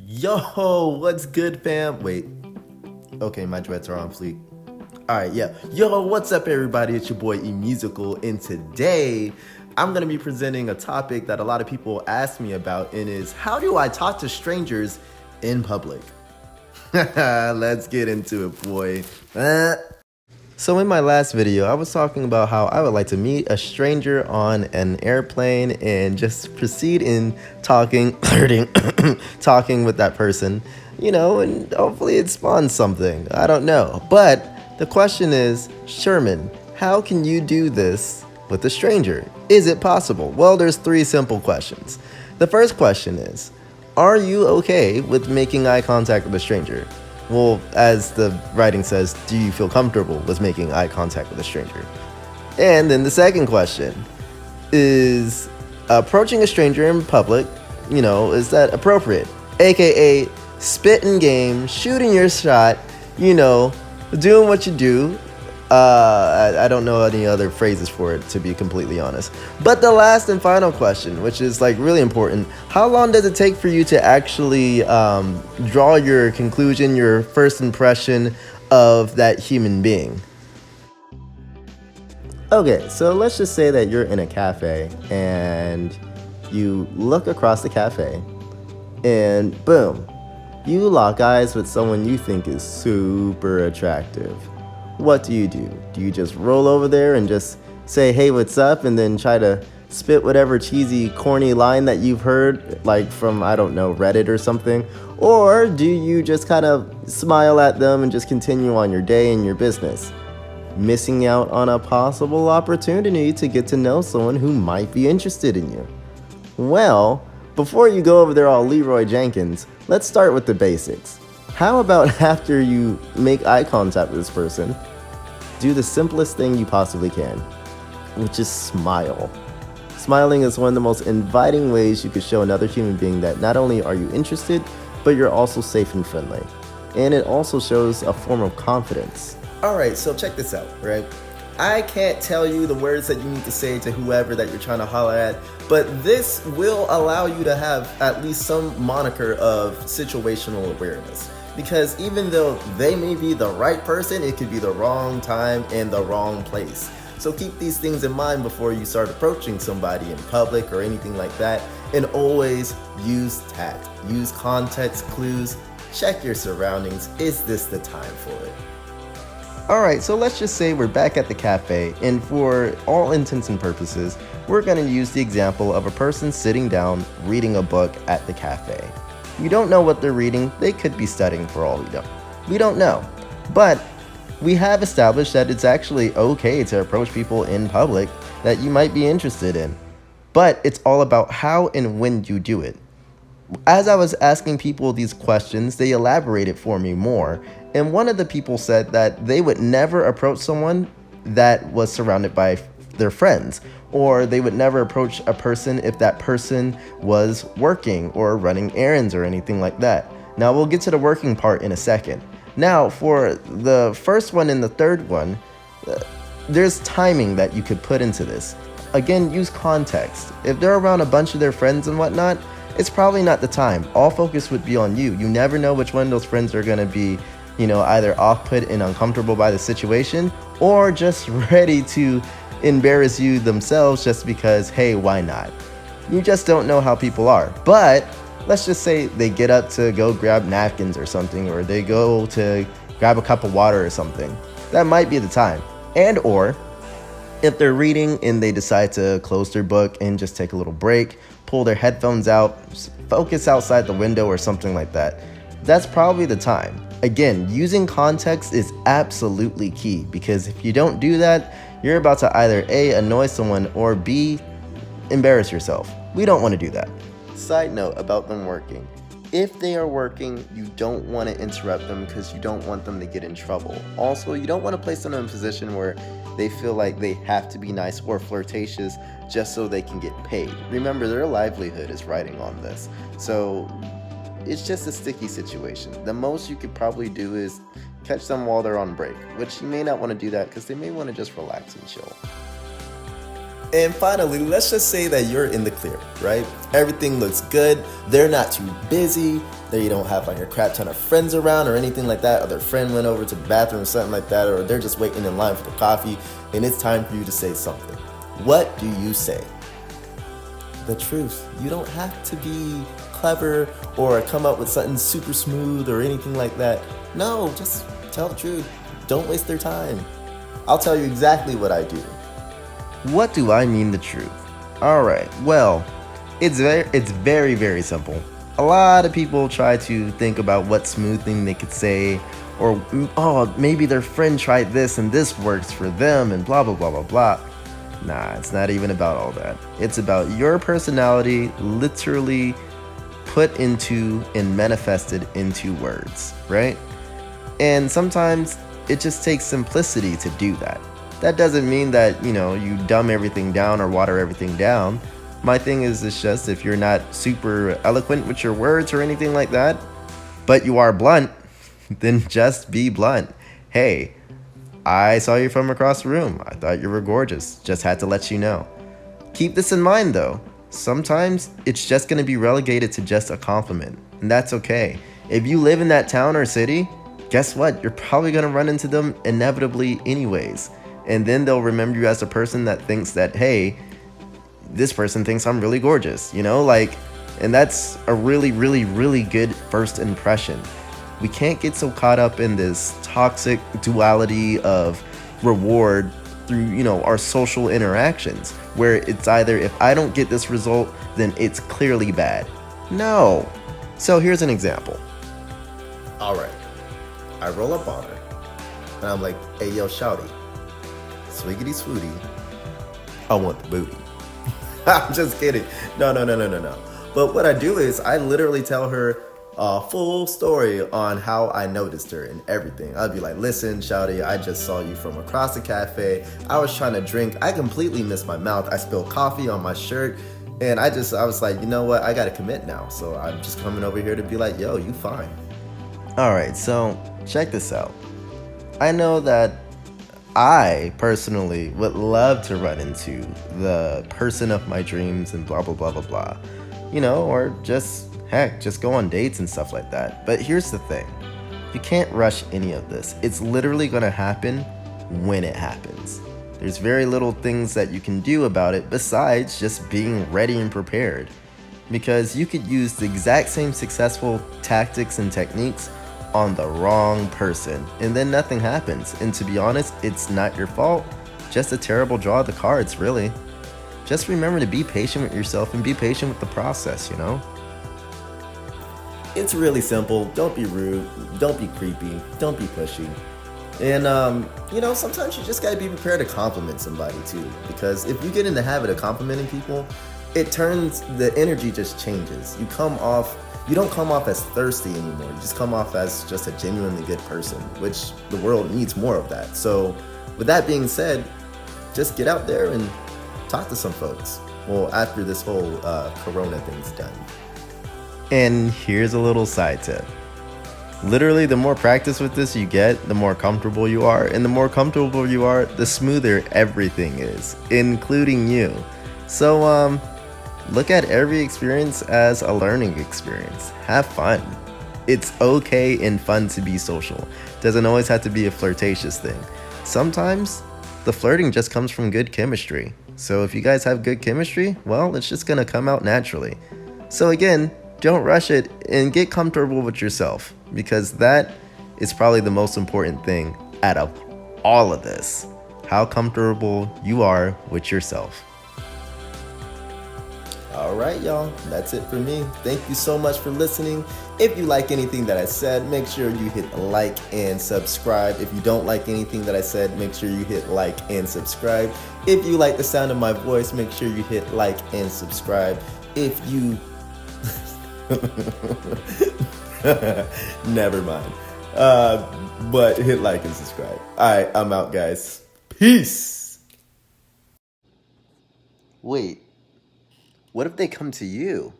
Yo, what's good, fam? Wait. Okay, my dreads are on fleek. Alright, yeah. Yo, what's up, everybody? It's your boy E.Musical, and today I'm gonna be presenting a topic that a lot of people ask me about, and is how do I talk to strangers in public? Let's get into it, boy. So in my last video, I was talking about how I would like to meet a stranger on an airplane and just proceed in talking, flirting, talking with that person, and hopefully it spawns something. I don't know. But the question is, Sherman, how can you do this with a stranger? Is it possible? Well, there's three simple questions. The first question is, are you okay with making eye contact with a stranger? Well, as the writing says, do you feel comfortable with making eye contact with a stranger? And then the second question is, approaching a stranger in public, is that appropriate? AKA spitting game, shooting your shot, doing what you do. I don't know any other phrases for it, to be completely honest. But the last and final question, which is really important, how long does it take for you to actually draw your conclusion, your first impression of that human being? Okay, so let's just say that you're in a cafe and you look across the cafe and boom, you lock eyes with someone you think is super attractive. What do? Do you just roll over there and just say, hey, what's up? And then try to spit whatever cheesy, corny line that you've heard, from, I don't know, Reddit or something? Or do you just kind of smile at them and just continue on your day and your business, missing out on a possible opportunity to get to know someone who might be interested in you? Well, before you go over there all Leroy Jenkins, let's start with the basics. How about after you make eye contact with this person, do the simplest thing you possibly can, which is smile. Smiling is one of the most inviting ways you could show another human being that not only are you interested, but you're also safe and friendly. And it also shows a form of confidence. Alright, so check this out, right? I can't tell you the words that you need to say to whoever that you're trying to holler at, but this will allow you to have at least some moniker of situational awareness. Because even though they may be the right person, it could be the wrong time and the wrong place. So keep these things in mind before you start approaching somebody in public or anything like that. And always use tact. Use context clues. Check your surroundings. Is this the time for it? Alright, so let's just say we're back at the cafe, and for all intents and purposes, we're going to use the example of a person sitting down reading a book at the cafe. You don't know what they're reading. They could be studying for all we know. We don't know. But we have established that it's actually okay to approach people in public that you might be interested in. But it's all about how and when you do it. As I was asking people these questions, they elaborated for me more. And one of the people said that they would never approach someone that was surrounded by their friends, or they would never approach a person if that person was working or running errands or anything like that. Now we'll get to the working part in a second. Now for the first one and the third one, there's timing that you could put into this. Again, use context. If they're around a bunch of their friends and whatnot, it's probably not the time. All focus would be on you. You never know which one of those friends are going to be, either off-put and uncomfortable by the situation, or just ready to embarrass you themselves just because, hey, why not? You just don't know how people are. But let's just say they get up to go grab napkins or something, or they go to grab a cup of water or something. That might be the time. And or if they're reading and they decide to close their book and just take a little break, pull their headphones out, focus outside the window or something like that, that's probably the time. Again, using context is absolutely key, because if you don't do that, you're about to either A, annoy someone, or B, embarrass yourself. We don't want to do that. Side note about them working. If they are working, you don't want to interrupt them because you don't want them to get in trouble. Also, you don't want to place them in a position where they feel like they have to be nice or flirtatious just so they can get paid. Remember, their livelihood is riding on this. So it's just a sticky situation. The most you could probably do is catch them while they're on break, which you may not want to do that because they may want to just relax and chill. And finally, let's just say that you're in the clear, right? Everything looks good. They're not too busy. They don't have like a crap ton of friends around or anything like that. Or their friend went over to the bathroom or something like that. Or they're just waiting in line for the coffee. And it's time for you to say something. What do you say? The truth. You don't have to be clever or come up with something super smooth or anything like that. No, just tell the truth. Don't waste their time. I'll tell you exactly what I do. What do I mean the truth? Alright, well, it's very, very simple. A lot of people try to think about what smooth thing they could say, or, oh, maybe their friend tried this and this works for them, and blah, blah, blah, blah, blah. Nah, it's not even about all that. It's about your personality literally put into and manifested into words, right? And sometimes it just takes simplicity to do that. That doesn't mean that, you dumb everything down or water everything down. My thing is, it's just if you're not super eloquent with your words or anything like that, but you are blunt, then just be blunt. Hey, I saw you from across the room. I thought you were gorgeous. Just had to let you know. Keep this in mind though. Sometimes it's just going to be relegated to just a compliment, and that's okay. If you live in that town or city, guess what? You're probably going to run into them inevitably anyways. And then they'll remember you as a person that thinks that, hey, this person thinks I'm really gorgeous, and that's a really, really, really good first impression. We can't get so caught up in this toxic duality of reward through, our social interactions, where it's either if I don't get this result, then it's clearly bad. No. So here's an example. All right. I roll up on her, and I'm like, hey, yo, shouty. Swiggity swooty, I want the booty. I'm just kidding. No. But what I do is I literally tell her a full story on how I noticed her and everything. I'd be like, listen, shouty, I just saw you from across the cafe. I was trying to drink. I completely missed my mouth. I spilled coffee on my shirt. And I was like, you know what? I got to commit now. So I'm just coming over here to be like, yo, you fine. All right, so check this out. I know that I personally would love to run into the person of my dreams and blah, blah, blah, blah, blah. Or just go on dates and stuff like that. But here's the thing. You can't rush any of this. It's literally going to happen when it happens. There's very little things that you can do about it besides just being ready and prepared. Because you could use the exact same successful tactics and techniques on the wrong person, and then nothing happens. And to be honest, it's not your fault, just a terrible draw of the cards, really. Just remember to be patient with yourself and be patient with the process, It's really simple. Don't be rude, don't be creepy, don't be pushy. And sometimes you just gotta be prepared to compliment somebody too, because if you get in the habit of complimenting people, the energy just changes. You don't come off as thirsty anymore. You just come off as just a genuinely good person, which the world needs more of that. So with that being said, just get out there and talk to some folks. Well, after this whole Corona thing's done. And here's a little side tip. Literally, the more practice with this you get, the more comfortable you are. And the more comfortable you are, the smoother everything is, including you. So, look at every experience as a learning experience. Have fun. It's okay and fun to be social. Doesn't always have to be a flirtatious thing. Sometimes the flirting just comes from good chemistry. So if you guys have good chemistry, well, it's just gonna come out naturally. So again, don't rush it and get comfortable with yourself, because that is probably the most important thing out of all of this. How comfortable you are with yourself. All right, y'all. That's it for me. Thank you so much for listening. If you like anything that I said, make sure you hit like and subscribe. If you don't like anything that I said, make sure you hit like and subscribe. If you like the sound of my voice, make sure you hit like and subscribe. If you... Never mind. But hit like and subscribe. All right, I'm out, guys. Peace. Wait. What if they come to you?